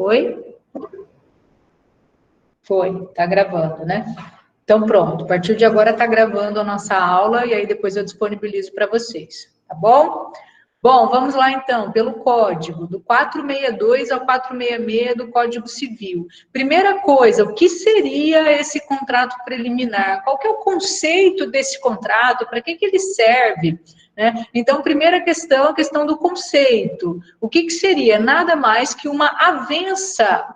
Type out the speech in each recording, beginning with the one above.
Foi? Foi, tá gravando, né? Então, pronto, a partir de agora tá gravando a nossa aula e aí depois eu disponibilizo para vocês, tá bom? Bom, vamos lá então, pelo código, do 462 ao 466 do Código Civil. Primeira coisa, o que seria esse contrato preliminar? Qual que é o conceito desse contrato? Para que ele serve? Né? Então, primeira questão, a questão do conceito. O que seria? Nada mais que uma avença,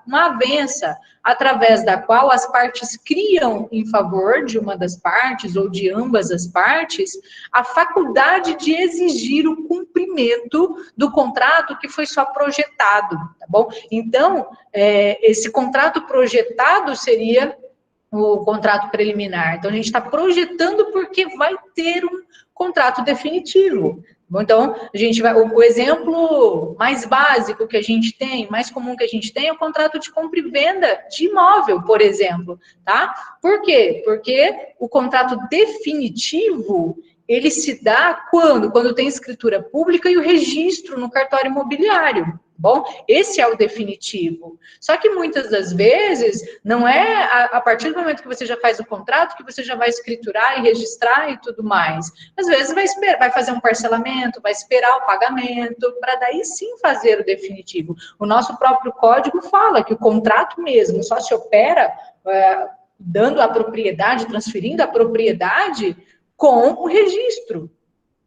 através da qual as partes criam em favor de uma das partes ou de ambas as partes a faculdade de exigir o cumprimento do contrato que foi só projetado, tá bom? Então, esse contrato projetado seria o contrato preliminar. Então, a gente está projetando porque vai ter um contrato definitivo. Bom, então, a gente vai. O exemplo mais básico que a gente tem, mais comum que a gente tem, é o contrato de compra e venda de imóvel, por exemplo, tá? Por quê? Porque o contrato definitivo ele se dá quando? Quando tem escritura pública e o registro no cartório imobiliário. Bom, esse é o definitivo. Só que muitas das vezes não é a partir do momento que você já faz o contrato que você já vai escriturar e registrar e tudo mais. Às vezes vai fazer um parcelamento, vai esperar o pagamento para daí sim fazer o definitivo. O nosso próprio código fala que o contrato mesmo só se opera dando a propriedade, transferindo a propriedade com o registro.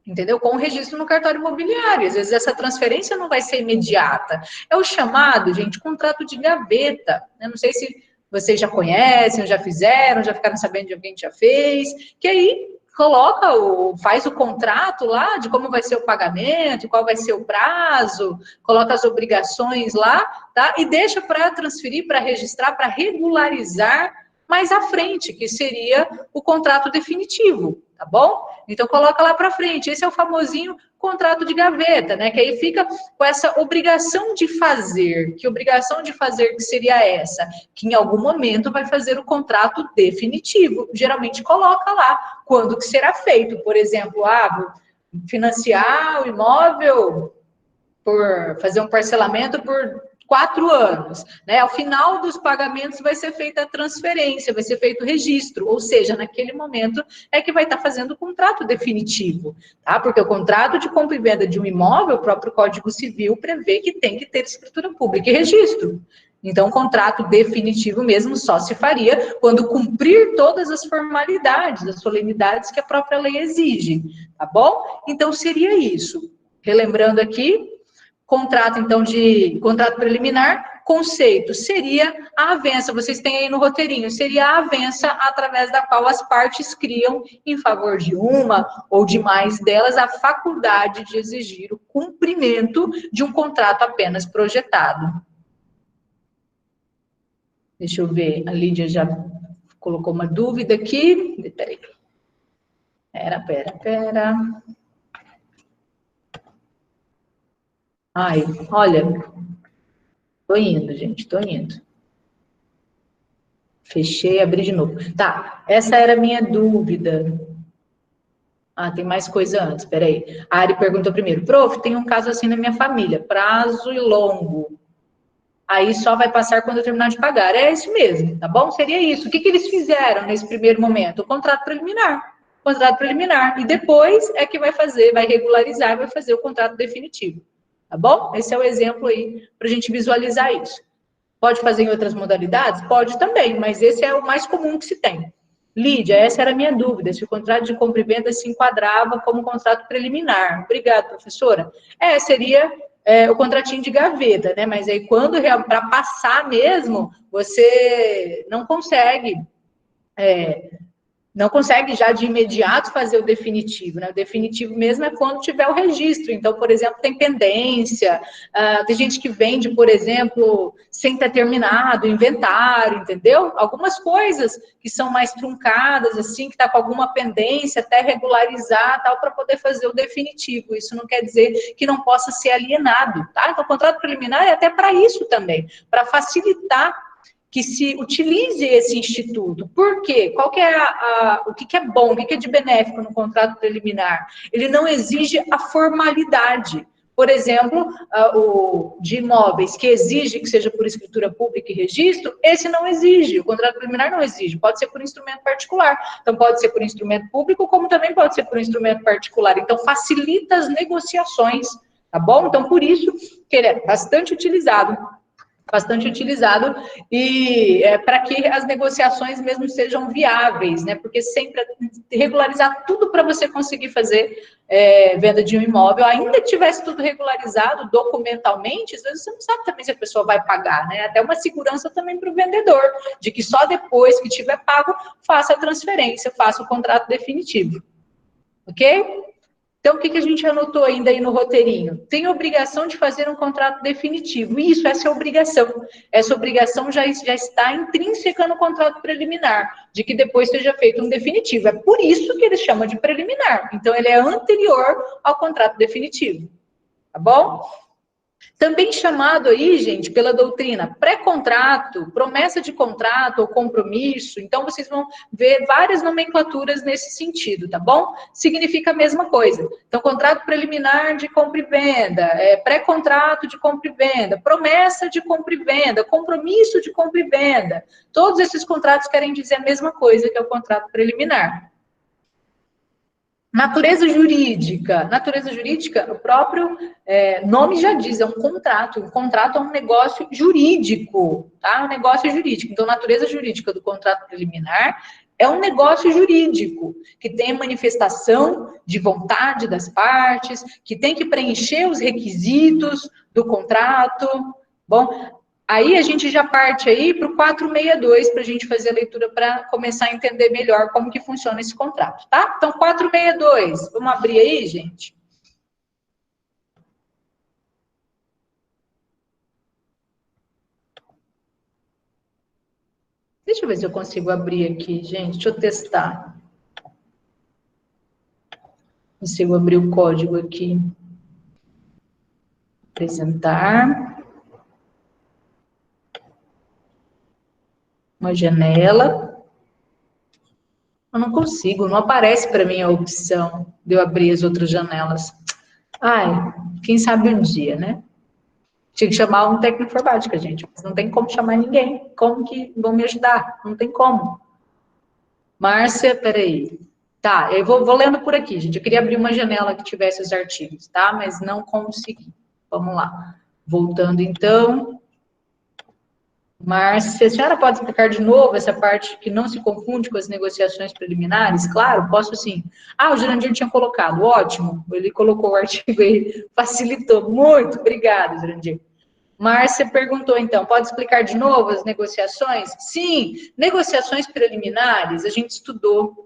Entendeu? Com o registro no cartório imobiliário. Às vezes essa transferência não vai ser imediata. É o chamado, gente, contrato de gaveta. Eu não sei se vocês já conhecem, já fizeram, já ficaram sabendo de alguém que já fez, que aí faz o contrato lá de como vai ser o pagamento, qual vai ser o prazo, coloca as obrigações lá, tá? E deixa para transferir, para registrar, para regularizar mais à frente, que seria o contrato definitivo, tá bom? Então, coloca lá para frente. Esse é o famosinho contrato de gaveta, né? Que aí fica com essa obrigação de fazer. Que obrigação de fazer que seria essa? Que em algum momento vai fazer o contrato definitivo. Geralmente coloca lá quando que será feito. Por exemplo, financiar o imóvel por fazer um parcelamento por 4 anos, né? Ao final dos pagamentos vai ser feita a transferência, vai ser feito o registro, ou seja, naquele momento é que vai estar fazendo o contrato definitivo, tá? Porque o contrato de compra e venda de um imóvel, o próprio Código Civil prevê que tem que ter escritura pública e registro. Então, o contrato definitivo mesmo só se faria quando cumprir todas as formalidades, as solenidades que a própria lei exige, tá bom? Então, seria isso. Relembrando aqui, contrato, então, de contrato preliminar, conceito, seria a avença, vocês têm aí no roteirinho, seria a avença através da qual as partes criam, em favor de uma ou de mais delas, a faculdade de exigir o cumprimento de um contrato apenas projetado. Deixa eu ver, a Lídia já colocou uma dúvida aqui. Peraí. Pera. Ai, olha, tô indo, gente, tô indo. Fechei, abri de novo. Tá, essa era a minha dúvida. Tem mais coisa antes, peraí. A Ari perguntou primeiro, prof, tem um caso assim na minha família, prazo e longo. Aí só vai passar quando eu terminar de pagar. É isso mesmo, tá bom? Seria isso. O que eles fizeram nesse primeiro momento? O contrato preliminar. Contrato preliminar. E depois é que vai regularizar, vai fazer o contrato definitivo. Tá bom? Esse é o exemplo aí para a gente visualizar isso. Pode fazer em outras modalidades? Pode também, mas esse é o mais comum que se tem. Lídia, essa era a minha dúvida, se o contrato de compra e venda se enquadrava como contrato preliminar. Obrigada, professora. Seria o contratinho de gaveta, né? Mas aí, quando para passar mesmo, você não consegue já de imediato fazer o definitivo, né? O definitivo mesmo é quando tiver o registro. Então, por exemplo, tem pendência, tem gente que vende, por exemplo, sem ter terminado o inventário, entendeu? Algumas coisas que são mais truncadas, assim, que está com alguma pendência, até regularizar, tal, para poder fazer o definitivo. Isso não quer dizer que não possa ser alienado, tá? Então, o contrato preliminar é até para isso também, para facilitar que se utilize esse instituto. Por quê? Qual que é o que é bom, o que é de benéfico no contrato preliminar? Ele não exige a formalidade. Por exemplo, o de imóveis que exige que seja por escritura pública e registro, esse não exige, o contrato preliminar não exige, pode ser por instrumento particular. Então, pode ser por instrumento público, como também pode ser por instrumento particular. Então, facilita as negociações, tá bom? Então, por isso que ele é bastante utilizado e para que as negociações mesmo sejam viáveis, né? Porque sempre regularizar tudo para você conseguir fazer venda de um imóvel, ainda que tivesse tudo regularizado documentalmente, às vezes você não sabe também se a pessoa vai pagar, né? Até uma segurança também para o vendedor, de que só depois que tiver pago, faça a transferência, faça o contrato definitivo. Ok? Então, o que a gente anotou ainda aí no roteirinho? Tem obrigação de fazer um contrato definitivo. Isso, essa é a obrigação. Essa obrigação já está intrínseca no contrato preliminar, de que depois seja feito um definitivo. É por isso que eles chamam de preliminar. Então, ele é anterior ao contrato definitivo. Tá bom? Também chamado aí, gente, pela doutrina, pré-contrato, promessa de contrato ou compromisso. Então, vocês vão ver várias nomenclaturas nesse sentido, tá bom? Significa a mesma coisa. Então, contrato preliminar de compra e venda, pré-contrato de compra e venda, promessa de compra e venda, compromisso de compra e venda. Todos esses contratos querem dizer a mesma coisa que é o contrato preliminar. Natureza jurídica, o próprio nome já diz, é um contrato. Um contrato é um negócio jurídico, tá? Um negócio jurídico. Então, natureza jurídica do contrato preliminar é um negócio jurídico, que tem manifestação de vontade das partes, que tem que preencher os requisitos do contrato. Bom, aí a gente já parte aí para o 462 para a gente fazer a leitura para começar a entender melhor como que funciona esse contrato, tá? Então, 462, vamos abrir aí, gente? Deixa eu ver se eu consigo abrir aqui, gente. Deixa eu testar. Consigo abrir o código aqui. Apresentar. Uma janela. Eu não consigo, não aparece para mim a opção de eu abrir as outras janelas. Ai, quem sabe um dia, né? Tinha que chamar um técnico de informática, gente. Mas não tem como chamar ninguém. Como que vão me ajudar? Não tem como. Márcia, peraí. Tá, eu vou lendo por aqui, gente. Eu queria abrir uma janela que tivesse os artigos, tá? Mas não consegui. Vamos lá. Voltando, então. Márcia, a senhora pode explicar de novo essa parte que não se confunde com as negociações preliminares? Claro, posso sim. Ah, o Jurandir tinha colocado, ótimo. Ele colocou o artigo aí, facilitou muito. Obrigada, Jurandir. Márcia perguntou, então, pode explicar de novo as negociações? Sim, negociações preliminares, a gente estudou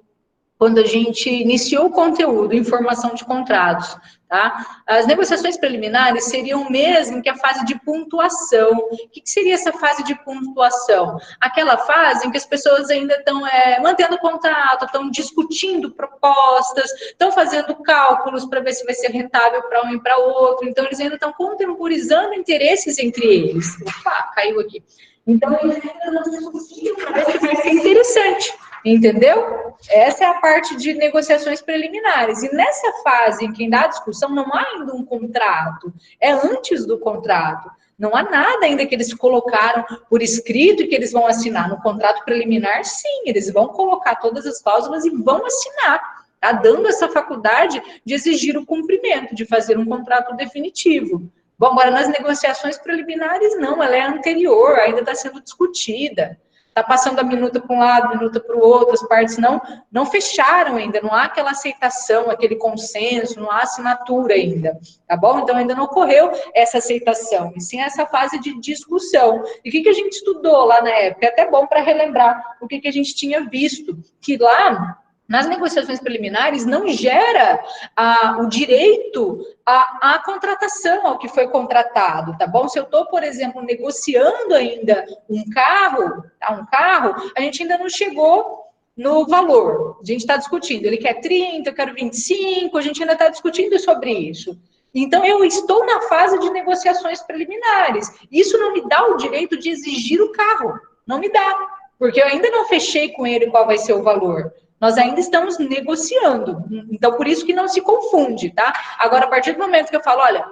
quando a gente iniciou o conteúdo, informação de contratos, tá? As negociações preliminares seriam mesmo que a fase de pontuação. O que seria essa fase de pontuação? Aquela fase em que as pessoas ainda estão mantendo o contrato, estão discutindo propostas, estão fazendo cálculos para ver se vai ser rentável para um e para outro, então eles ainda estão contemporizando interesses entre eles. Opa, caiu aqui. Então, eles ainda não discutiram para ver se vai ser interessante. Entendeu? Essa é a parte de negociações preliminares. E nessa fase em que ainda há discussão, não há ainda um contrato. É antes do contrato. Não há nada ainda que eles colocaram por escrito e que eles vão assinar. No contrato preliminar, sim, eles vão colocar todas as cláusulas e vão assinar. Tá dando essa faculdade de exigir o cumprimento, de fazer um contrato definitivo. Bom, agora nas negociações preliminares, não, ela é anterior, ainda está sendo discutida. Está passando a minuta para um lado, minuta para o outro, as partes não fecharam ainda, não há aquela aceitação, aquele consenso, não há assinatura ainda, tá bom? Então, ainda não ocorreu essa aceitação, e sim essa fase de discussão. E o que a gente estudou lá na época? É até bom para relembrar o que a gente tinha visto, que lá, nas negociações preliminares, não gera o direito à contratação, ao que foi contratado, tá bom? Se eu estou, por exemplo, negociando ainda um carro, a gente ainda não chegou no valor. A gente está discutindo, ele quer 30, eu quero 25, a gente ainda está discutindo sobre isso. Então, eu estou na fase de negociações preliminares. Isso não me dá o direito de exigir o carro. Não me dá, porque eu ainda não fechei com ele qual vai ser o valor. Nós ainda estamos negociando. Então, por isso que não se confunde, tá? Agora, a partir do momento que eu falo, olha,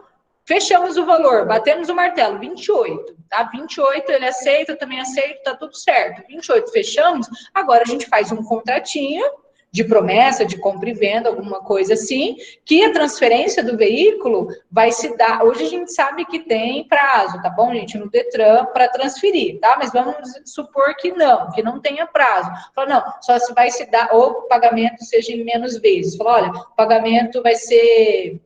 Fechamos o valor, batemos o martelo, 28, tá? 28, ele aceita, eu também aceito, tá tudo certo. 28, fechamos, agora a gente faz um contratinho de promessa, de compra e venda, alguma coisa assim, que a transferência do veículo vai se dar. Hoje a gente sabe que tem prazo, tá bom, gente, no Detran para transferir, tá? Mas vamos supor que não tenha prazo. Fala, não, só se vai se dar, ou o pagamento seja em menos vezes. Fala, olha, o pagamento vai ser.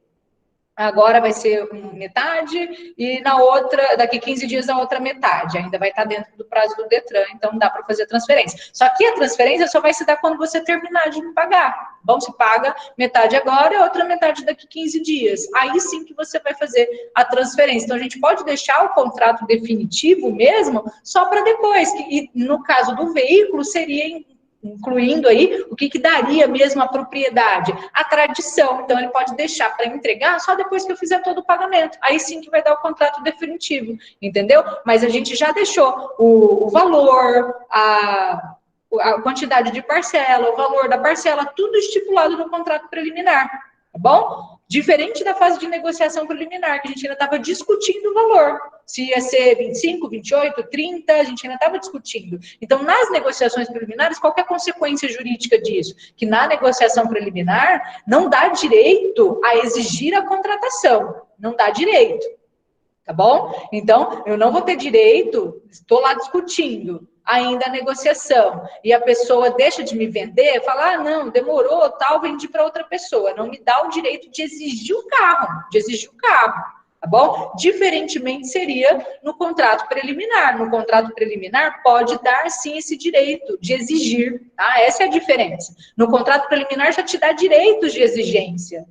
Agora vai ser metade e na outra, daqui 15 dias, a outra metade. Ainda vai estar dentro do prazo do Detran, então dá para fazer a transferência. Só que a transferência só vai se dar quando você terminar de me pagar. Bom, se paga metade agora e a outra metade daqui 15 dias. Aí sim que você vai fazer a transferência. Então a gente pode deixar o contrato definitivo mesmo só para depois. E no caso do veículo, seria incluindo aí o que daria mesmo a propriedade, a tradição. Então, ele pode deixar para entregar só depois que eu fizer todo o pagamento. Aí sim que vai dar o contrato definitivo, entendeu? Mas a gente já deixou o valor, a quantidade de parcela, o valor da parcela, tudo estipulado no contrato preliminar, tá bom? Diferente da fase de negociação preliminar, que a gente ainda estava discutindo o valor. Se ia ser 25, 28, 30, a gente ainda estava discutindo. Então, nas negociações preliminares, qual que é a consequência jurídica disso? Que na negociação preliminar, não dá direito a exigir a contratação. Não dá direito. Tá bom? Então, eu não vou ter direito, estou lá discutindo ainda a negociação, e a pessoa deixa de me vender, fala, não, demorou, tal, vendi para outra pessoa. Não me dá o direito de exigir o carro, tá bom? Diferentemente seria no contrato preliminar. No contrato preliminar pode dar sim esse direito de exigir, tá? Essa é a diferença. No contrato preliminar já te dá direitos de exigência,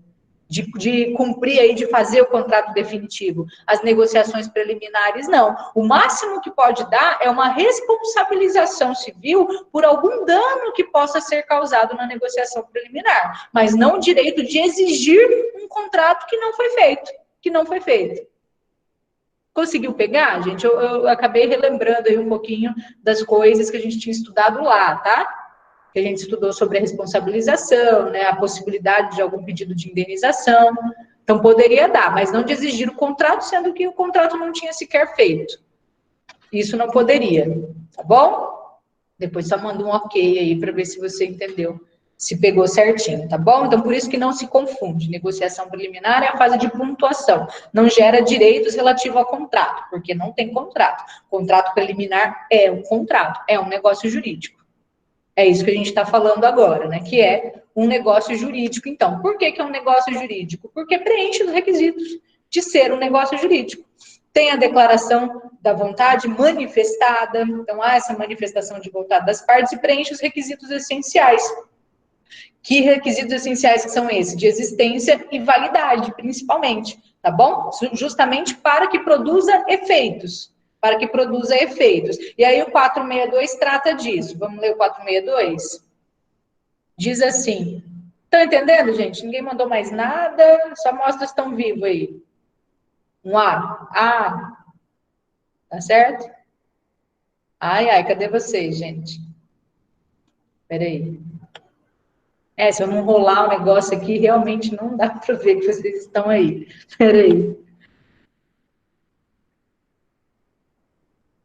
de cumprir aí, de fazer o contrato definitivo. As negociações preliminares, não. O máximo que pode dar é uma responsabilização civil por algum dano que possa ser causado na negociação preliminar, mas não o direito de exigir um contrato que não foi feito. Conseguiu pegar, gente? Eu acabei relembrando aí um pouquinho das coisas que a gente tinha estudado lá, tá? Que a gente estudou sobre a responsabilização, né, a possibilidade de algum pedido de indenização. Então, poderia dar, mas não de exigir o contrato, sendo que o contrato não tinha sequer feito. Isso não poderia, tá bom? Depois só manda um ok aí para ver se você entendeu, se pegou certinho, tá bom? Então, por isso que não se confunde. Negociação preliminar é a fase de pontuação. Não gera direitos relativos ao contrato, porque não tem contrato. Contrato preliminar é um contrato, é um negócio jurídico. É isso que a gente está falando agora, né? Que é um negócio jurídico. Então, por que é um negócio jurídico? Porque preenche os requisitos de ser um negócio jurídico. Tem a declaração da vontade manifestada, então há essa manifestação de vontade das partes e preenche os requisitos essenciais. Que requisitos essenciais que são esses? De existência e validade, principalmente, tá bom? Justamente para que produza efeitos. Para que produza efeitos. E aí o 462 trata disso. Vamos ler o 462? Diz assim, estão entendendo, gente? Ninguém mandou mais nada, só mostra se estão vivos aí. Um A. Tá certo? Ai, cadê vocês, gente? Peraí. Se eu não rolar o negócio aqui, realmente não dá para ver que vocês estão aí. Peraí.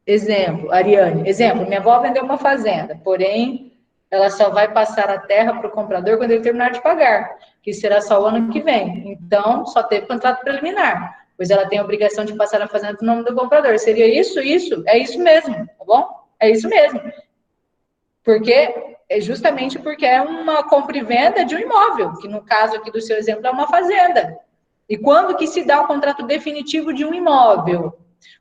Exemplo, Ariane. Exemplo, minha avó vendeu uma fazenda, porém, ela só vai passar a terra para o comprador quando ele terminar de pagar, que será só o ano que vem. Então, só teve contrato preliminar, pois ela tem a obrigação de passar a fazenda no nome do comprador. Seria isso? É isso mesmo, tá bom? É isso mesmo. Justamente porque é uma compra e venda de um imóvel, que no caso aqui do seu exemplo é uma fazenda. E quando que se dá o contrato definitivo de um imóvel?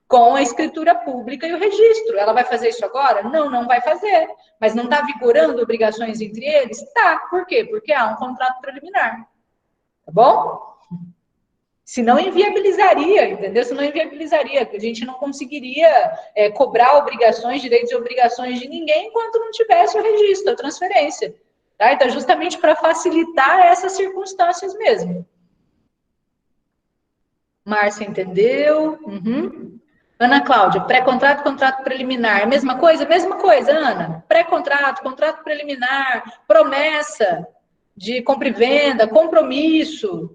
Com a escritura pública e o registro. Ela vai fazer isso agora? Não vai fazer. Mas não está vigorando obrigações entre eles? Tá. Por quê? Porque há um contrato preliminar. Tá bom? Senão inviabilizaria, entendeu? Senão inviabilizaria. A gente não conseguiria cobrar obrigações, direitos e obrigações de ninguém enquanto não tivesse o registro, a transferência. Tá? Então, justamente para facilitar essas circunstâncias mesmo. Márcia entendeu? Uhum. Ana Cláudia, pré-contrato, contrato preliminar. Mesma coisa, Ana. Pré-contrato, contrato preliminar, promessa de compra e venda, compromisso.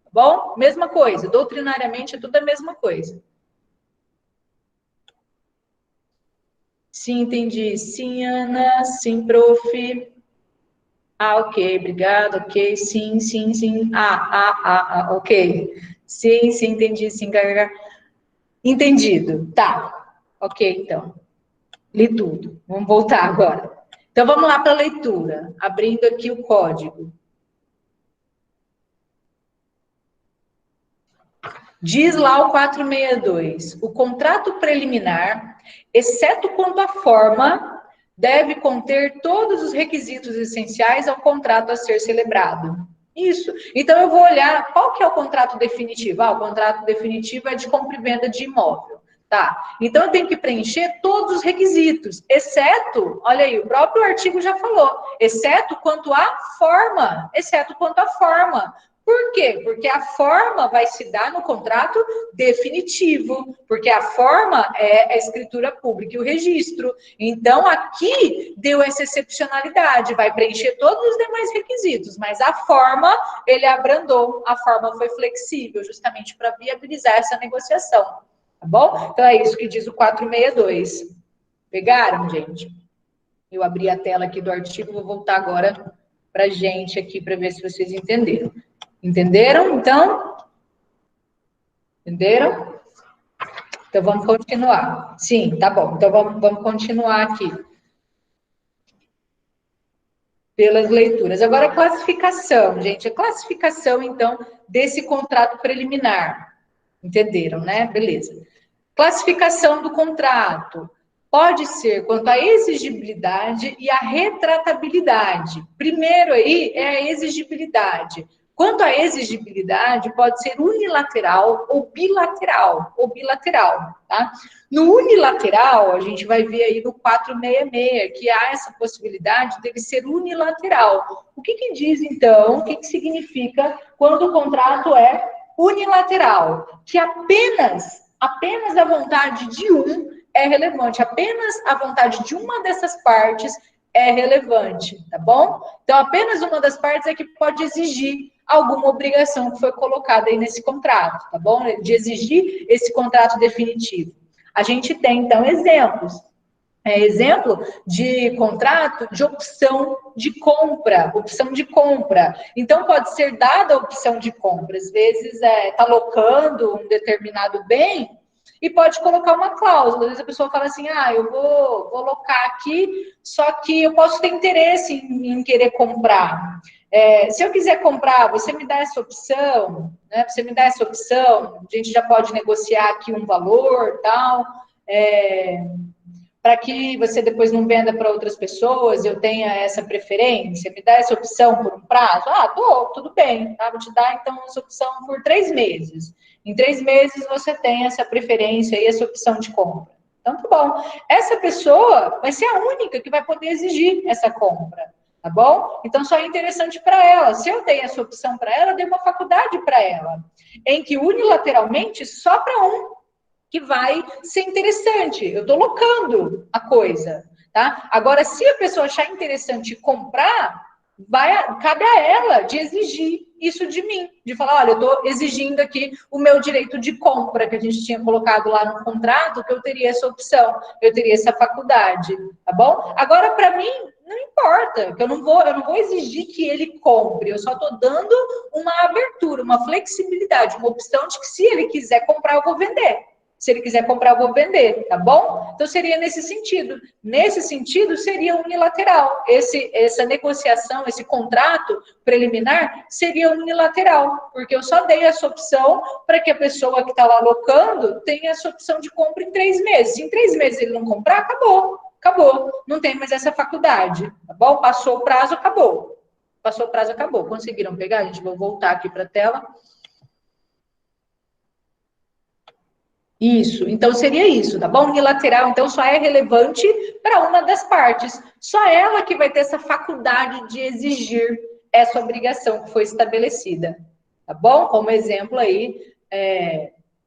Tá bom? Mesma coisa, doutrinariamente é tudo a mesma coisa. Sim, entendi. Sim, Ana. Sim, prof. Ah, ok, obrigada, ok. Sim, sim, sim. Ok. Sim, sim, entendi. Sim, entendido. Tá. Ok, então. Li tudo. Vamos voltar agora. Então, vamos lá para a leitura. Abrindo aqui o código. Diz lá o 462, o contrato preliminar, exceto quanto à forma, deve conter todos os requisitos essenciais ao contrato a ser celebrado. Isso. Então, eu vou olhar qual que é o contrato definitivo. Ah, o contrato definitivo é de compra e venda de imóvel. Tá. Então, eu tenho que preencher todos os requisitos, exceto, olha aí, o próprio artigo já falou, exceto quanto à forma, exceto quanto à forma. Por quê? Porque a forma vai se dar no contrato definitivo, porque a forma é a escritura pública e o registro. Então, aqui deu essa excepcionalidade, vai preencher todos os demais requisitos, mas a forma, ele abrandou, a forma foi flexível, justamente para viabilizar essa negociação, tá bom? Então, é isso que diz o 462. Pegaram, gente? Eu abri a tela aqui do artigo, vou voltar agora para a gente aqui, para ver se vocês entenderam. Entenderam, então? Entenderam? Então, vamos continuar. Sim, tá bom. Então, vamos continuar aqui. Pelas leituras. Agora, a classificação, gente. A classificação, então, desse contrato preliminar. Entenderam, né? Beleza. Classificação do contrato. Pode ser quanto à exigibilidade e à retratabilidade. Primeiro aí é a exigibilidade. Quanto à exigibilidade, pode ser unilateral ou bilateral, tá? No unilateral, a gente vai ver aí no 466, que há essa possibilidade dele ser unilateral. O que diz, então, o que significa quando o contrato é unilateral? Que apenas a vontade de um é relevante, apenas a vontade de uma dessas partes é relevante, tá bom? Então, apenas uma das partes é que pode exigir alguma obrigação que foi colocada aí nesse contrato, tá bom? De exigir esse contrato definitivo. A gente tem, então, exemplos. Exemplo de contrato de opção de compra, opção de compra. Então, pode ser dada a opção de compra. Às vezes, está locando um determinado bem e pode colocar uma cláusula. Às vezes a pessoa fala assim, eu vou locar aqui, só que eu posso ter interesse em querer comprar. Se eu quiser comprar, você me dá essa opção, né? Você me dá essa opção, a gente já pode negociar aqui um valor, tal, para que você depois não venda para outras pessoas, eu tenha essa preferência, me dá essa opção por um prazo? Tudo bem, tá? Vou te dar, então, essa opção por 3 meses. Em 3 meses, você tem essa preferência e essa opção de compra. Então, tá bom. Essa pessoa vai ser a única que vai poder exigir essa compra, tá bom? Então, só é interessante para ela. Se eu dei essa opção para ela, eu dei uma faculdade para ela, em que unilateralmente, só para um que vai ser interessante. Eu estou locando a coisa, tá? Agora, se a pessoa achar interessante comprar, cabe a ela de exigir isso de mim, de falar, olha, eu estou exigindo aqui o meu direito de compra, que a gente tinha colocado lá no contrato, que eu teria essa opção, eu teria essa faculdade, tá bom? Agora, para mim, não importa, que eu não vou exigir que ele compre, eu só estou dando uma abertura, uma flexibilidade, uma opção de que se ele quiser comprar, eu vou vender. Se ele quiser comprar, eu vou vender, tá bom? Então, seria nesse sentido. Nesse sentido, seria unilateral. Essa negociação, esse contrato preliminar, seria unilateral, porque eu só dei essa opção para que a pessoa que está lá alocando tenha essa opção de compra em 3 meses. Se em 3 meses ele não comprar, acabou. Acabou. Não tem mais essa faculdade, tá bom? Passou o prazo, acabou. Passou o prazo, acabou. Conseguiram pegar? A gente vai voltar aqui para a tela. Isso, então seria isso, tá bom? Unilateral, então, só é relevante para uma das partes. Só ela que vai ter essa faculdade de exigir essa obrigação que foi estabelecida, tá bom? Como exemplo aí,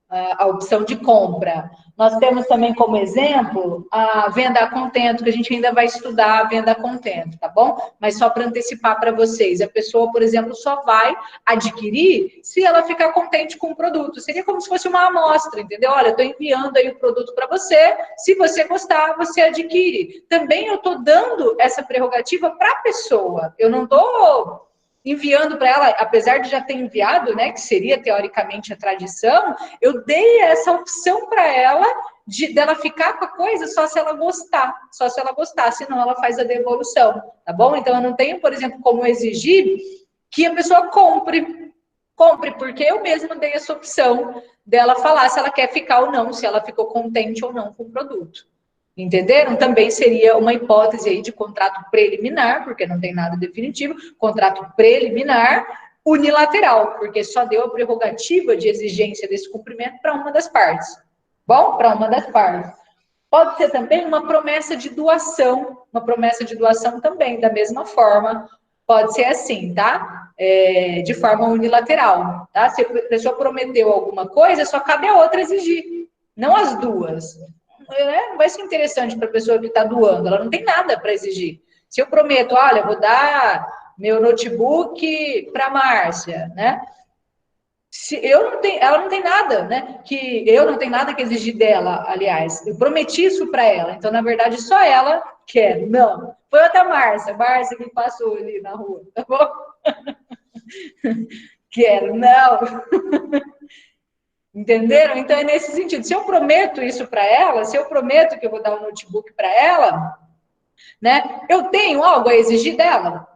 a opção de compra. Nós temos também como exemplo a venda a contento, que a gente ainda vai estudar a venda a contento, tá bom? Mas só para antecipar para vocês, a pessoa, por exemplo, só vai adquirir se ela ficar contente com o produto. Seria como se fosse uma amostra, entendeu? Olha, eu estou enviando aí o produto para você, se você gostar, você adquire. Também eu estou dando essa prerrogativa para a pessoa. Eu não estou enviando para ela, apesar de já ter enviado, né, que seria teoricamente a tradição, eu dei essa opção para ela dela ficar com a coisa só se ela gostar, senão ela faz a devolução, tá bom? Então eu não tenho, por exemplo, como exigir que a pessoa compre, porque eu mesma dei essa opção dela falar se ela quer ficar ou não, se ela ficou contente ou não com o produto. Entenderam? Também seria uma hipótese aí de contrato preliminar, porque não tem nada definitivo, contrato preliminar unilateral, porque só deu a prerrogativa de exigência desse cumprimento para uma das partes. Bom, para uma das partes. Pode ser também uma promessa de doação também, da mesma forma, pode ser assim, tá? De forma unilateral, tá? Se a pessoa prometeu alguma coisa, só cabe a outra exigir, não as duas. Não vai ser interessante para a pessoa que está doando, ela não tem nada para exigir. Se eu prometo, olha, vou dar meu notebook para a Márcia, né? Ela não tem nada, né? Eu não tenho nada que exigir dela, aliás. Eu prometi isso para ela, então, na verdade, só ela quer. Não. Foi outra Márcia que passou ali na rua, tá bom? Quero, não. Entenderam? Então é nesse sentido. Se eu prometo isso para ela, se eu prometo que eu vou dar um notebook para ela, né? Eu tenho algo a exigir dela?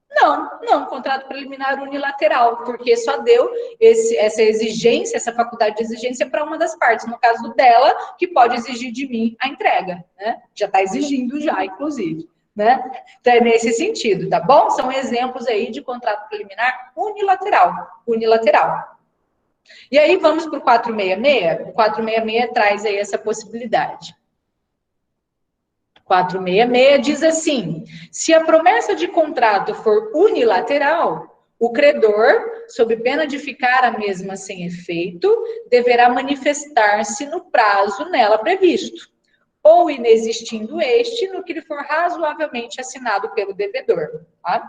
Não, contrato preliminar unilateral, porque só deu essa exigência, essa faculdade de exigência para uma das partes, no caso dela, que pode exigir de mim a entrega, né? Já está exigindo já, inclusive, né? Então é nesse sentido, tá bom? São exemplos aí de contrato preliminar unilateral. E aí vamos para o 466. O 466 traz aí essa possibilidade. 466 diz assim: se a promessa de contrato for unilateral, o credor, sob pena de ficar a mesma sem efeito, deverá manifestar-se no prazo nela previsto, ou inexistindo este, no que lhe for razoavelmente assinado pelo devedor. Tá?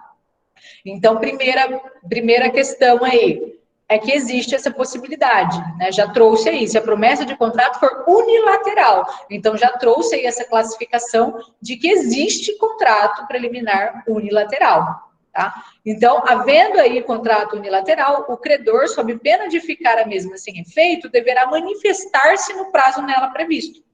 Então, primeira questão aí é que existe essa possibilidade, né? Já trouxe aí, se a promessa de contrato for unilateral, então já trouxe aí essa classificação de que existe contrato preliminar unilateral, tá? Então, havendo aí contrato unilateral, o credor, sob pena de ficar a mesma sem efeito, deverá manifestar-se no prazo nela previsto.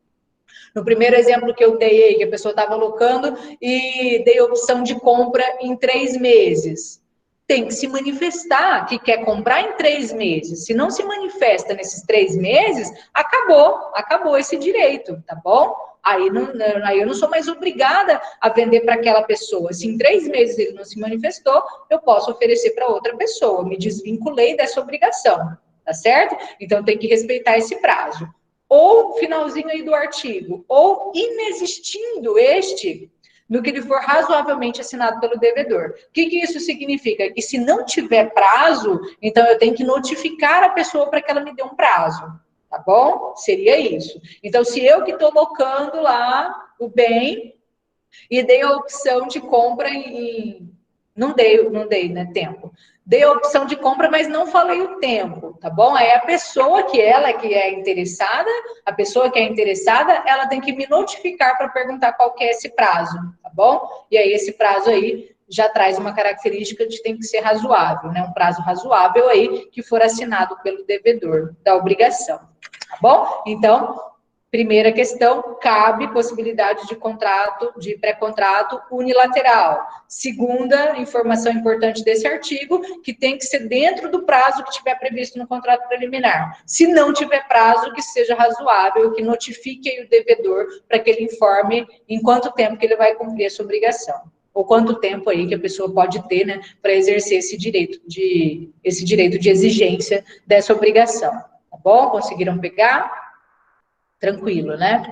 No primeiro exemplo que eu dei aí, que a pessoa estava alocando e dei opção de compra em 3 meses. Tem que se manifestar que quer comprar em 3 meses. Se não se manifesta nesses 3 meses, acabou esse direito, tá bom? Aí eu não sou mais obrigada a vender para aquela pessoa. Se em 3 meses ele não se manifestou, eu posso oferecer para outra pessoa. Me desvinculei dessa obrigação, tá certo? Então tem que respeitar esse prazo. Ou finalzinho aí do artigo, ou inexistindo este, no que lhe for razoavelmente assinado pelo devedor. O que isso significa? Que se não tiver prazo, então eu tenho que notificar a pessoa para que ela me dê um prazo, tá bom? Seria isso. Então, se eu que estou locando lá o bem e dei a opção de compra em... Não dei, né, tempo. Dei a opção de compra, mas não falei o tempo, tá bom? Aí a pessoa que é interessada, ela tem que me notificar para perguntar qual que é esse prazo, tá bom? E aí esse prazo aí já traz uma característica de tem que ser razoável, né? Um prazo razoável aí que for assinado pelo devedor da obrigação, tá bom? Então, primeira questão, cabe possibilidade de contrato, de pré-contrato unilateral. Segunda informação importante desse artigo, que tem que ser dentro do prazo que estiver previsto no contrato preliminar. Se não tiver prazo, que seja razoável, que notifique aí o devedor para que ele informe em quanto tempo que ele vai cumprir essa obrigação. Ou quanto tempo aí que a pessoa pode ter, né, para exercer esse direito de exigência dessa obrigação. Tá bom? Conseguiram pegar? Tranquilo, né?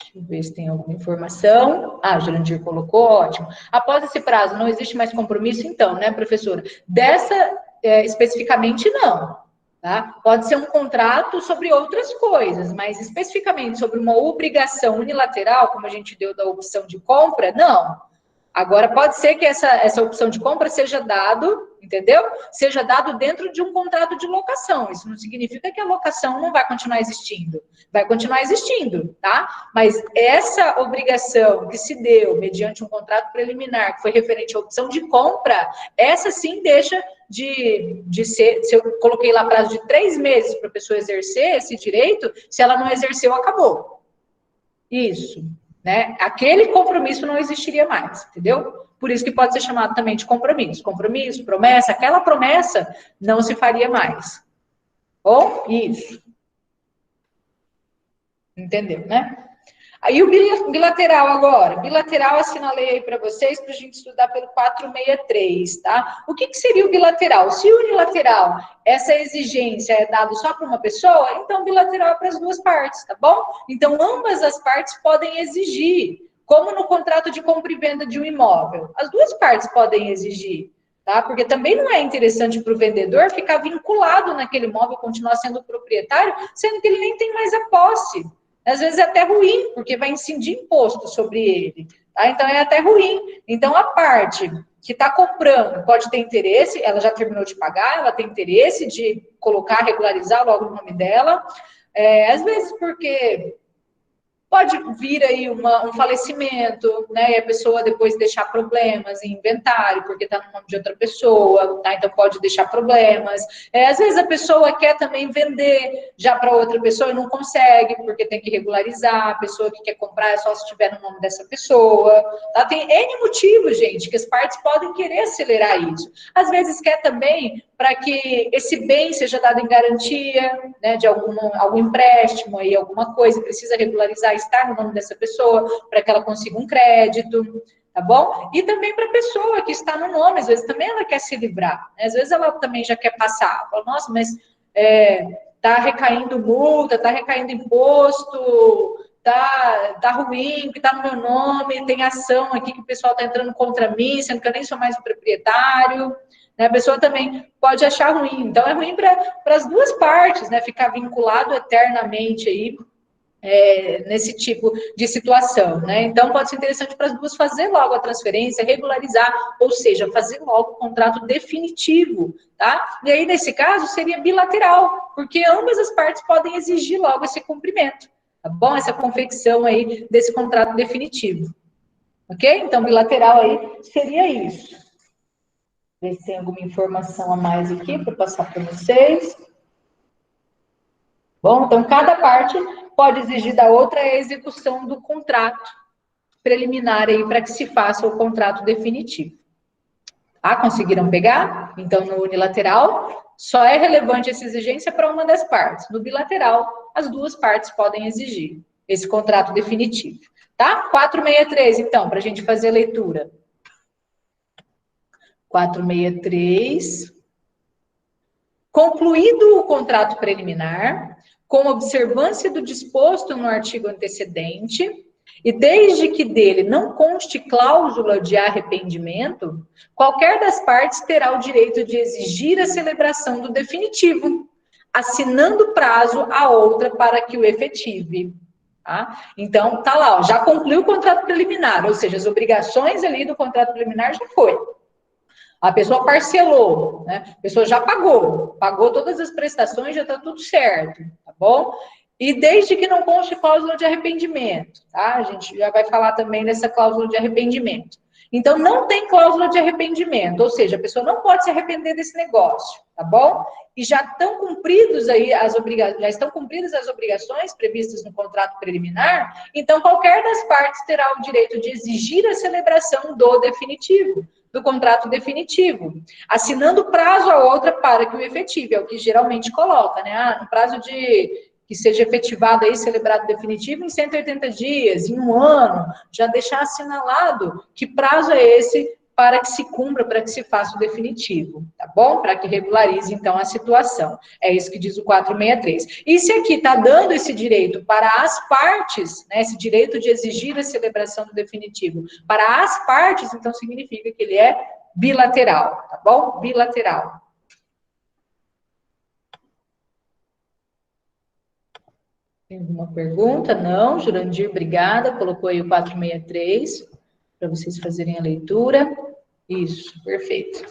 Deixa eu ver se tem alguma informação. Ah, o Jurandir colocou, ótimo. Após esse prazo, não existe mais compromisso, então, né, professora? Dessa, especificamente, não. tá? Pode ser um contrato sobre outras coisas, mas especificamente sobre uma obrigação unilateral, como a gente deu da opção de compra, não. Agora, pode ser que essa opção de compra seja dado, entendeu? Seja dado dentro de um contrato de locação. Isso não significa que a locação não vai continuar existindo. Vai continuar existindo, tá? Mas essa obrigação que se deu mediante um contrato preliminar, que foi referente à opção de compra, essa sim deixa de ser, se eu coloquei lá prazo de 3 meses para a pessoa exercer esse direito, se ela não exerceu, acabou. Isso. Né? Aquele compromisso não existiria mais, entendeu? Por isso que pode ser chamado também de compromisso. Compromisso, promessa, aquela promessa não se faria mais. Ou isso. Entendeu, né? Aí o bilateral agora. Bilateral assinalei aí para vocês para a gente estudar pelo 463, tá? O que seria o bilateral? Se unilateral, essa exigência é dada só para uma pessoa, então bilateral é para as duas partes, tá bom? Então ambas as partes podem exigir, como no contrato de compra e venda de um imóvel. As duas partes podem exigir, tá? Porque também não é interessante para o vendedor ficar vinculado naquele imóvel, continuar sendo proprietário, sendo que ele nem tem mais a posse. Às vezes é até ruim, porque vai incidir imposto sobre ele. Tá? Então, é até ruim. Então, a parte que está comprando pode ter interesse, ela já terminou de pagar, ela tem interesse de colocar, regularizar logo o nome dela. Às vezes porque pode vir aí um falecimento, né? E a pessoa depois deixar problemas em inventário, porque está no nome de outra pessoa, tá? Então pode deixar problemas. Às vezes a pessoa quer também vender já para outra pessoa e não consegue, porque tem que regularizar. A pessoa que quer comprar é só se estiver no nome dessa pessoa. Tá? Tem N motivos, gente, que as partes podem querer acelerar isso. Às vezes quer também para que esse bem seja dado em garantia, né, de algum empréstimo, aí, alguma coisa, precisa regularizar, estar no nome dessa pessoa, para que ela consiga um crédito, tá bom? E também para a pessoa que está no nome, às vezes também ela quer se livrar, né? Às vezes ela também já quer passar, fala, nossa, mas tá recaindo multa, tá recaindo imposto, tá ruim, que tá no meu nome, tem ação aqui que o pessoal tá entrando contra mim, sendo que eu nem sou mais o proprietário, né? A pessoa também pode achar ruim. Então, é ruim para as duas partes, né? Ficar vinculado eternamente aí nesse tipo de situação, né? Então, pode ser interessante para as duas fazer logo a transferência, regularizar, ou seja, fazer logo o contrato definitivo, tá? E aí, nesse caso, seria bilateral, porque ambas as partes podem exigir logo esse cumprimento, tá bom? Essa confecção aí desse contrato definitivo, ok? Então, bilateral aí seria isso. Ver se tem alguma informação a mais aqui para passar para vocês. Bom, então cada parte pode exigir da outra a execução do contrato preliminar aí para que se faça o contrato definitivo. Tá? Conseguiram pegar? Então, no unilateral, só é relevante essa exigência para uma das partes. No bilateral, as duas partes podem exigir esse contrato definitivo. Tá? 463, então, para a gente fazer a leitura. 463. Concluído o contrato preliminar, com observância do disposto no artigo antecedente, e desde que dele não conste cláusula de arrependimento, qualquer das partes terá o direito de exigir a celebração do definitivo, assinando prazo a outra para que o efetive. Tá? Então, tá lá, ó, já concluiu o contrato preliminar, ou seja, as obrigações ali do contrato preliminar já foi. A pessoa parcelou, né? A pessoa já pagou todas as prestações, já está tudo certo, tá bom? E desde que não conste cláusula de arrependimento, tá? A gente já vai falar também dessa cláusula de arrependimento. Então, não tem cláusula de arrependimento, ou seja, a pessoa não pode se arrepender desse negócio, tá bom? E já estão cumpridas as obrigações previstas no contrato preliminar, então qualquer das partes terá o direito de exigir a celebração do definitivo, do contrato definitivo, assinando prazo a outra para que o efetive, é o que geralmente coloca, né? No prazo de que seja efetivado aí, celebrado definitivo em 180 dias, em 1 ano, já deixar assinalado que prazo é esse para que se cumpra, para que se faça o definitivo, tá bom? Para que regularize, então, a situação. É isso que diz o 463. E se aqui está dando esse direito para as partes, né, esse direito de exigir a celebração do definitivo para as partes, então significa que ele é bilateral, tá bom? Bilateral. Tem alguma pergunta? Não, Jurandir, obrigada. Colocou aí o 463 para vocês fazerem a leitura. Isso, perfeito.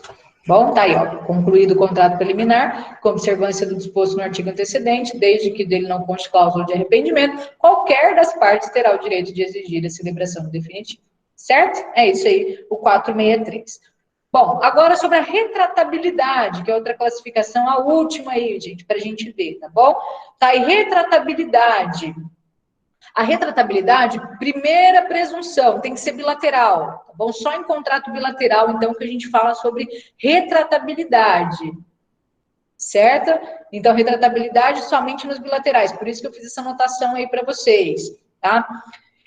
Bom, tá aí, ó. Concluído o contrato preliminar, com observância do disposto no artigo antecedente, desde que dele não conste cláusula de arrependimento, qualquer das partes terá o direito de exigir a celebração definitiva. Certo? É isso aí, o 463. Bom, agora sobre a retratabilidade, que é outra classificação, a última aí, gente, para a gente ver, tá bom? Tá aí, retratabilidade. A retratabilidade, primeira presunção, tem que ser bilateral, tá bom? Só em contrato bilateral, então, que a gente fala sobre retratabilidade, certo? Então, retratabilidade somente nos bilaterais, por isso que eu fiz essa anotação aí para vocês, tá?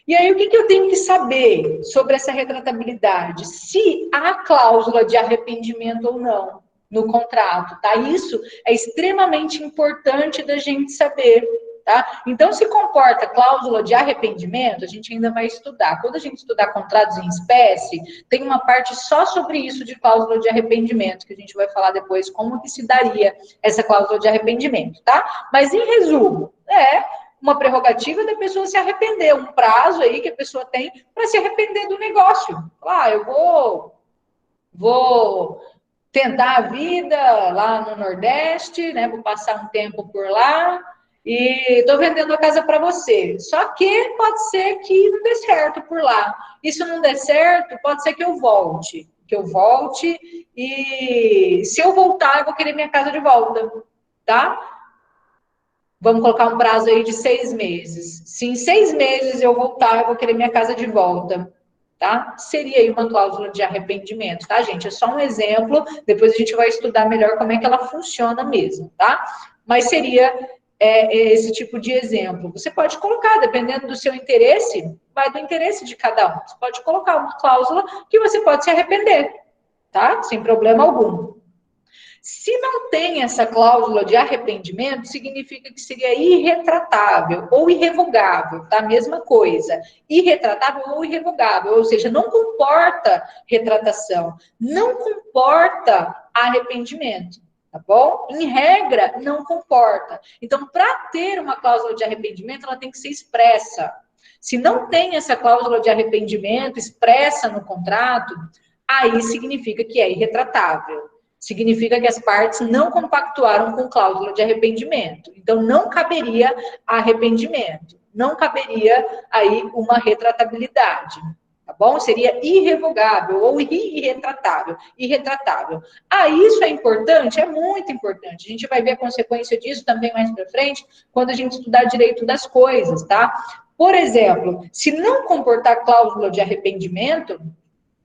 E aí, o que eu tenho que saber sobre essa retratabilidade? Se há cláusula de arrependimento ou não no contrato, tá? Isso é extremamente importante da gente saber, tá? Então, se comporta cláusula de arrependimento, a gente ainda vai estudar. Quando a gente estudar contratos em espécie, tem uma parte só sobre isso de cláusula de arrependimento, que a gente vai falar depois como que se daria essa cláusula de arrependimento, tá? Mas, em resumo, uma prerrogativa da pessoa se arrepender, um prazo aí que a pessoa tem para se arrepender do negócio. Eu vou tentar a vida lá no Nordeste, né? Vou passar um tempo por lá e estou vendendo a casa para você. Só que pode ser que não dê certo por lá. E se não der certo, pode ser que eu volte. E se eu voltar, eu vou querer minha casa de volta, tá? Vamos colocar um prazo aí de 6 meses. Se em 6 meses eu voltar, eu vou querer minha casa de volta, tá? Seria aí uma cláusula de arrependimento, tá, gente? É só um exemplo, depois a gente vai estudar melhor como é que ela funciona mesmo, tá? Mas seria esse tipo de exemplo. Você pode colocar, dependendo do seu interesse, vai do interesse de cada um. Você pode colocar uma cláusula que você pode se arrepender, tá? Sem problema algum. Se não tem essa cláusula de arrependimento, significa que seria irretratável ou irrevogável, tá? Mesma coisa. Irretratável ou irrevogável, ou seja, não comporta retratação, não comporta arrependimento, tá bom? Em regra, não comporta. Então, para ter uma cláusula de arrependimento, ela tem que ser expressa. Se não tem essa cláusula de arrependimento expressa no contrato, aí significa que é irretratável. Significa que as partes não compactuaram com cláusula de arrependimento. Então, não caberia arrependimento. Não caberia aí uma retratabilidade. Tá bom? Seria irrevogável ou irretratável. Irretratável. Isso é importante? É muito importante. A gente vai ver a consequência disso também mais para frente, quando a gente estudar direito das coisas, tá? Por exemplo, se não comportar cláusula de arrependimento,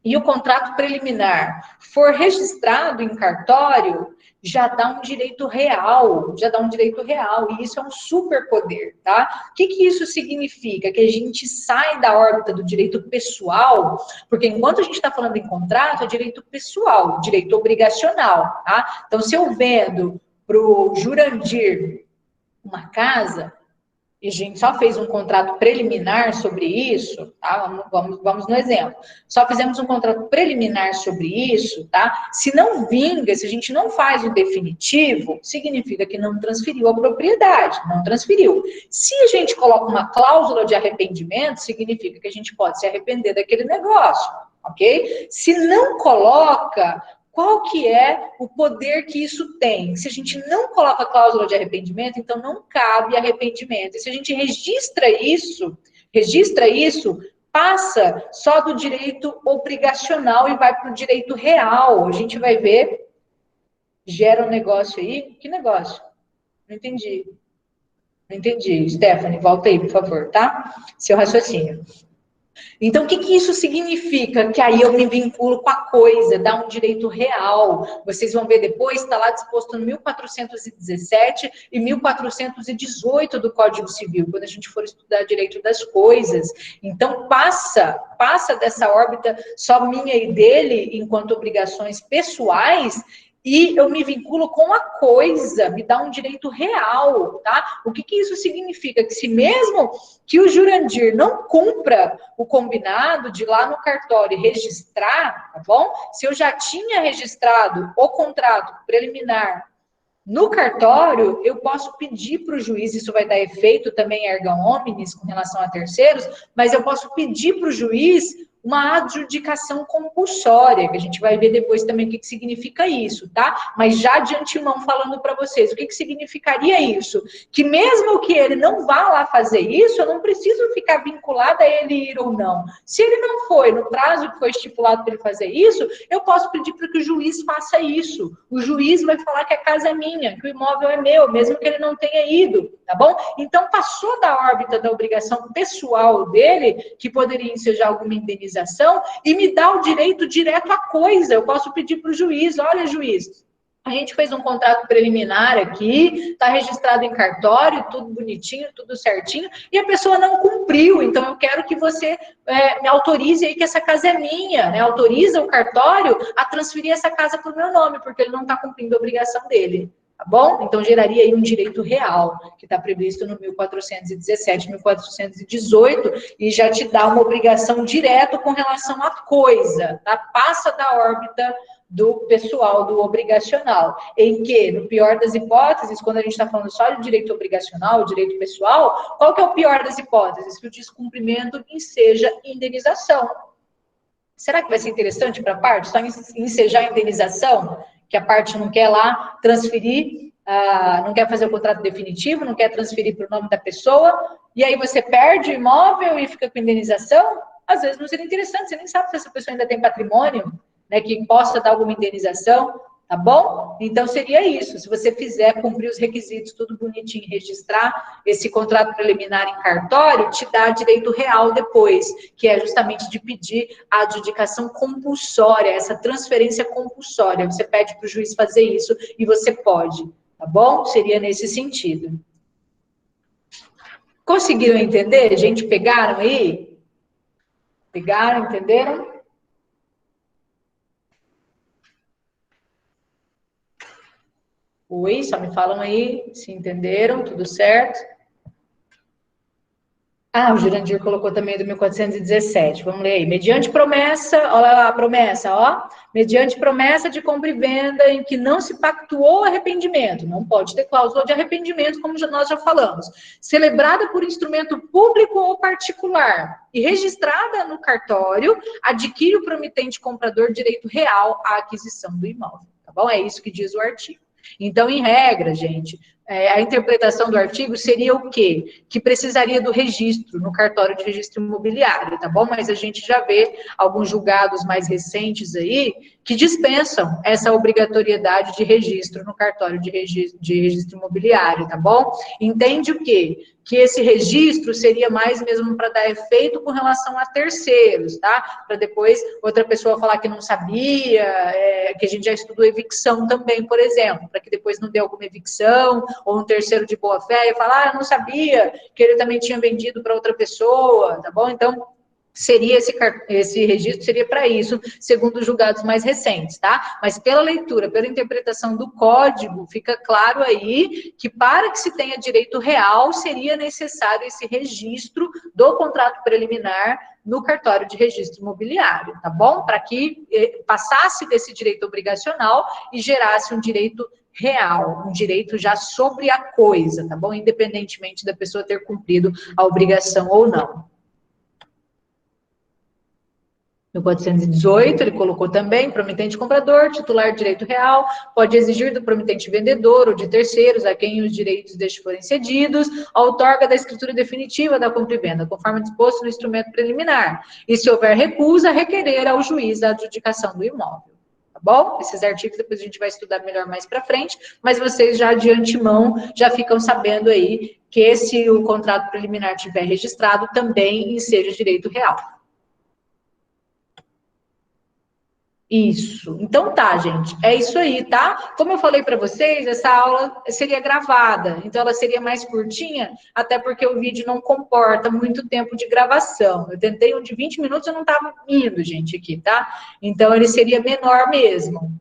e o contrato preliminar for registrado em cartório, já dá um direito real, e isso é um superpoder, tá? O que isso significa? Que a gente sai da órbita do direito pessoal, porque enquanto a gente está falando em contrato, é direito pessoal, direito obrigacional, tá? Então, se eu vendo para o Jurandir uma casa, e a gente só fez um contrato preliminar sobre isso, tá? Vamos no exemplo. Só fizemos um contrato preliminar sobre isso, tá? Se não vinga, se a gente não faz o definitivo, significa que não transferiu a propriedade, não transferiu. Se a gente coloca uma cláusula de arrependimento, significa que a gente pode se arrepender daquele negócio, ok? Se não coloca, qual que é o poder que isso tem? Se a gente não coloca cláusula de arrependimento, então não cabe arrependimento. E se a gente registra isso, passa só do direito obrigacional e vai para o direito real. A gente vai ver, gera um negócio aí. Que negócio? Não entendi. Não entendi. Stephanie, volta aí, por favor, tá? Seu raciocínio. Então, o que isso significa? Que aí eu me vinculo com a coisa, dá um direito real. Vocês vão ver depois, está lá disposto no 1417 e 1418 do Código Civil, quando a gente for estudar direito das coisas. Então, passa dessa órbita só minha e dele, enquanto obrigações pessoais, e eu me vinculo com a coisa, me dá um direito real, tá? O que isso significa? Que se mesmo que o Jurandir não cumpra o combinado de ir lá no cartório registrar, tá bom? Se eu já tinha registrado o contrato preliminar No cartório, eu posso pedir para o juiz, isso vai dar efeito também erga omnes com relação a terceiros, mas eu posso pedir para o juiz uma adjudicação compulsória, que a gente vai ver depois também o que significa isso, tá? Mas já de antemão falando para vocês, o que significaria isso? Que mesmo que ele não vá lá fazer isso, eu não preciso ficar vinculada a ele ir ou não. Se ele não foi no prazo que foi estipulado para ele fazer isso, eu posso pedir para que o juiz faça isso. O juiz vai falar que a casa é minha, que o imóvel é meu, mesmo que ele não tenha ido, tá bom? Então, passou da órbita da obrigação pessoal dele, que poderia ensejar alguma indenização, e me dá o direito direto à coisa. Eu posso pedir para o juiz, olha, juiz, a gente fez um contrato preliminar aqui, está registrado em cartório, tudo bonitinho, tudo certinho, e a pessoa não cumpriu, então eu quero que você me autorize aí que essa casa é minha, né? Autoriza o cartório a transferir essa casa para o meu nome, porque ele não está cumprindo a obrigação dele. Tá bom? Então, geraria aí um direito real, que está previsto no 1417, 1418, e já te dá uma obrigação direta com relação à coisa, tá? Passa da órbita do pessoal, do obrigacional, em que, no pior das hipóteses, quando a gente está falando só de direito obrigacional, direito pessoal, qual que é o pior das hipóteses? Que o descumprimento enseja indenização. Será que vai ser interessante para a parte só ensejar a indenização? Que a parte não quer lá transferir, não quer fazer o contrato definitivo, não quer transferir para o nome da pessoa, e aí você perde o imóvel e fica com indenização? Às vezes não seria interessante, você nem sabe se essa pessoa ainda tem patrimônio, né, que possa dar alguma indenização, tá bom? Então seria isso, se você fizer cumprir os requisitos, tudo bonitinho, registrar esse contrato preliminar em cartório, te dá direito real depois, que é justamente de pedir a adjudicação compulsória, essa transferência compulsória, você pede para o juiz fazer isso e você pode, tá bom? Seria nesse sentido. Conseguiram entender? Gente, pegaram aí? Pegaram, entenderam? Oi, só me falam aí se entenderam, tudo certo? O Jurandir colocou também do 1417. Vamos ler aí. Mediante promessa, olha lá a promessa, ó. Mediante promessa de compra e venda em que não se pactuou arrependimento. Não pode ter cláusula de arrependimento, como nós já falamos. Celebrada por instrumento público ou particular e registrada no cartório, adquire o promitente comprador direito real à aquisição do imóvel. Tá bom? É isso que diz o artigo. Então, em regra, gente, a interpretação do artigo seria o quê? Que precisaria do registro no cartório de registro imobiliário, tá bom? Mas a gente já vê alguns julgados mais recentes aí que dispensam essa obrigatoriedade de registro no cartório de registro imobiliário, tá bom? Entende o quê? Que esse registro seria mais mesmo para dar efeito com relação a terceiros, tá? Para depois outra pessoa falar que não sabia, que a gente já estudou evicção também, por exemplo, para que depois não dê alguma evicção, ou um terceiro de boa fé e falar, eu não sabia que ele também tinha vendido para outra pessoa, tá bom? Então, seria esse registro seria para isso, segundo os julgados mais recentes, tá? Mas pela leitura, pela interpretação do código, fica claro aí que para que se tenha direito real, seria necessário esse registro do contrato preliminar no cartório de registro imobiliário, tá bom? Para que passasse desse direito obrigacional e gerasse um direito real, um direito já sobre a coisa, tá bom? Independentemente da pessoa ter cumprido a obrigação ou não. No 418, ele colocou também, promitente comprador, titular de direito real, pode exigir do promitente vendedor ou de terceiros a quem os direitos destes forem cedidos, a outorga da escritura definitiva da compra e venda, conforme disposto no instrumento preliminar. E se houver recusa, requerer ao juiz a adjudicação do imóvel. Tá bom? Esses artigos depois a gente vai estudar melhor mais para frente, mas vocês já de antemão já ficam sabendo aí que se o contrato preliminar tiver registrado, também enseja direito real. Isso. Então tá, gente. É isso aí, tá? Como eu falei para vocês, essa aula seria gravada, então ela seria mais curtinha, até porque o vídeo não comporta muito tempo de gravação. Eu tentei um de 20 minutos, eu não estava indo, gente, aqui, tá? Então ele seria menor mesmo.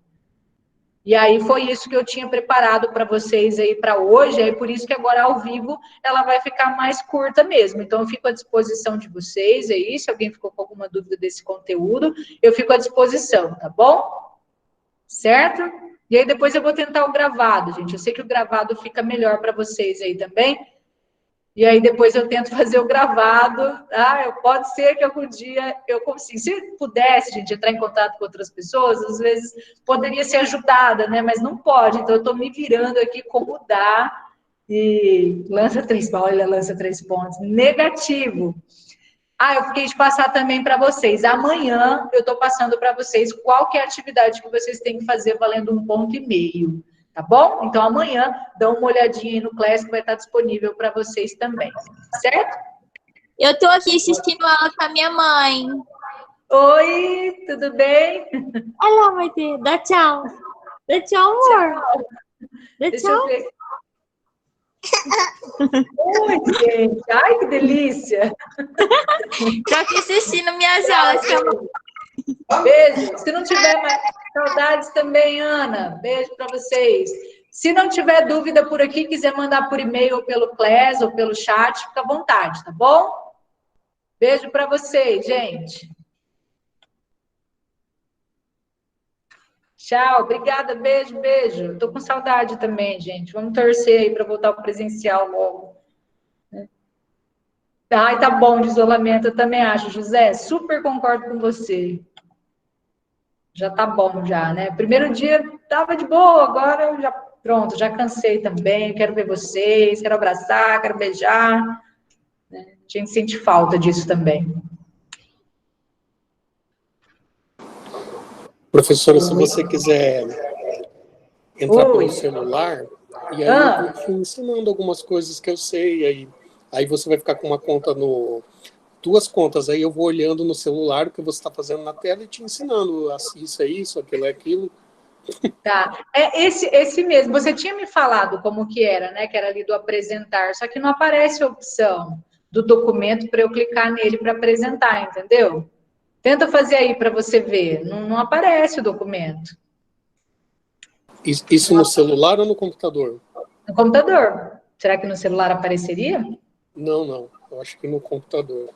E aí foi isso que eu tinha preparado para vocês aí para hoje, aí por isso que agora ao vivo ela vai ficar mais curta mesmo. Então eu fico à disposição de vocês aí, se alguém ficou com alguma dúvida desse conteúdo, eu fico à disposição, tá bom? Certo? E aí depois eu vou tentar o gravado, gente. Eu sei que o gravado fica melhor para vocês aí também. E aí depois eu tento fazer o gravado. Pode ser que algum dia eu consiga. Se pudesse, gente, entrar em contato com outras pessoas, às vezes poderia ser ajudada, né? Mas não pode. Então eu estou me virando aqui como dá. E lança 3 pontos. Olha, lança 3 pontos. Negativo. Eu fiquei de passar também para vocês. Amanhã eu estou passando para vocês qual que é a atividade que vocês têm que fazer valendo 1,5 ponto. Tá bom? Então, amanhã, dá uma olhadinha aí no Class que vai estar disponível para vocês também. Certo? Eu tô aqui assistindo aula com a minha mãe. Oi, tudo bem? Olha lá, Maite. Dá tchau. Dá tchau, amor. Tchau. Dá Deixa tchau. eu ver. Oi, gente. Ai, que delícia. Tô aqui assistindo minhas aulas. Beijo. Se não tiver mais saudades também, Ana. Beijo para vocês. Se não tiver dúvida por aqui, quiser mandar por e-mail ou pelo Class ou pelo chat, fica à vontade, tá bom? Beijo para vocês, gente. Tchau, obrigada, beijo, beijo. Tô com saudade também, gente. Vamos torcer aí para voltar ao presencial logo. Ai, tá bom de isolamento, eu também acho, José. Super concordo com você. Já tá bom já, né? Primeiro dia tava de boa, agora eu já pronto, já cansei também. Quero ver vocês, quero abraçar, quero beijar. Né? A gente sente falta disso também. Professora, se você quiser entrar pelo celular, e aí eu fui ensinando algumas coisas que eu sei, aí você vai ficar com uma conta duas contas, aí eu vou olhando no celular o que você está fazendo na tela e te ensinando, isso é isso, aquilo é aquilo. Tá, esse mesmo, você tinha me falado como que era, né, que era ali do apresentar, só que não aparece a opção do documento para eu clicar nele para apresentar, entendeu? Tenta fazer aí para você ver, não aparece o documento. Isso no celular ou no computador? No computador. Será que no celular apareceria? Não, eu acho que no computador.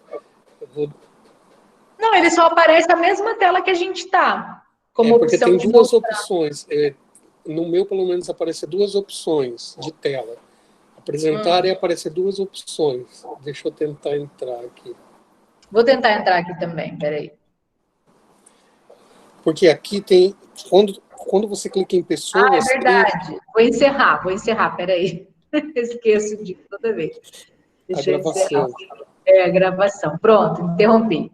Não, ele só aparece a mesma tela que a gente está. Como porque opção tem duas opções. No meu, pelo menos, aparece duas opções de tela. Apresentar e aparecer duas opções. Deixa eu tentar entrar aqui. Vou tentar entrar aqui também, peraí. Porque aqui tem... Quando você clica em pessoas... É verdade. Vou encerrar, peraí. Esqueço disso toda vez. Deixa a gravação. A gravação. Pronto, interrompi.